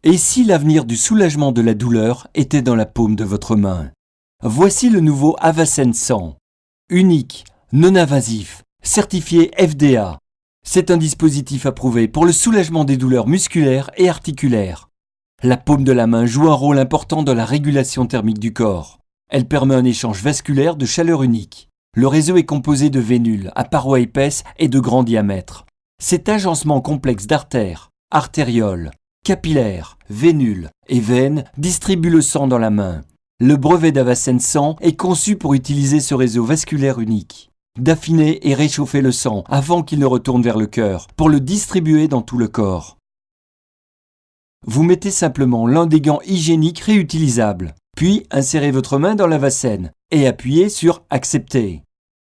Et si l'avenir du soulagement de la douleur était dans la paume de votre main? Voici le nouveau Avacen 100. Unique, non invasif, certifié FDA. C'est un dispositif approuvé pour le soulagement des douleurs musculaires et articulaires. La paume de la main joue un rôle important dans la régulation thermique du corps. Elle permet un échange vasculaire de chaleur unique. Le réseau est composé de vénules à parois épaisses et de grand diamètre. Cet agencement complexe d'artères, artérioles, capillaires, vénules et veines distribue le sang dans la main. Le brevet d'Avacen 100 est conçu pour utiliser ce réseau vasculaire unique, d'affiner et réchauffer le sang avant qu'il ne retourne vers le cœur, pour le distribuer dans tout le corps. Vous mettez simplement l'un des gants hygiéniques réutilisables, puis insérez votre main dans l'Avacen et appuyez sur « Accepter ».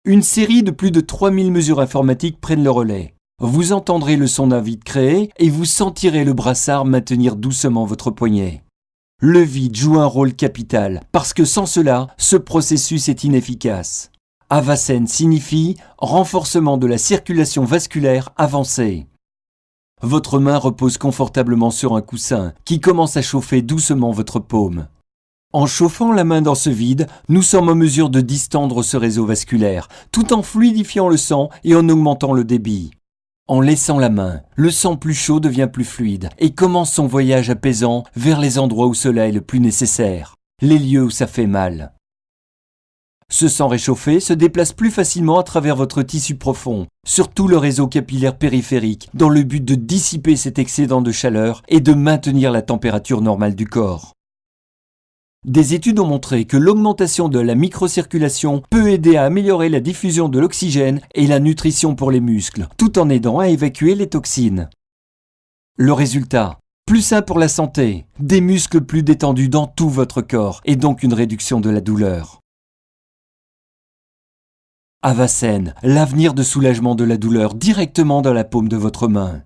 Une série de plus de 3000 mesures informatiques prennent le relais. Vous entendrez le son d'un vide créé et vous sentirez le brassard maintenir doucement votre poignet. Le vide joue un rôle capital parce que sans cela, ce processus est inefficace. Avacen signifie renforcement de la circulation vasculaire avancée. Votre main repose confortablement sur un coussin qui commence à chauffer doucement votre paume. En chauffant la main dans ce vide, nous sommes en mesure de distendre ce réseau vasculaire, tout en fluidifiant le sang et en augmentant le débit. En laissant la main, le sang plus chaud devient plus fluide et commence son voyage apaisant vers les endroits où cela est le plus nécessaire, les lieux où ça fait mal. Ce sang réchauffé se déplace plus facilement à travers votre tissu profond, sur tout le réseau capillaire périphérique, dans le but de dissiper cet excédent de chaleur et de maintenir la température normale du corps. Des études ont montré que l'augmentation de la microcirculation peut aider à améliorer la diffusion de l'oxygène et la nutrition pour les muscles, tout en aidant à évacuer les toxines. Le résultat, plus sain pour la santé, des muscles plus détendus dans tout votre corps et donc une réduction de la douleur. Avacen, l'avenir de soulagement de la douleur directement dans la paume de votre main.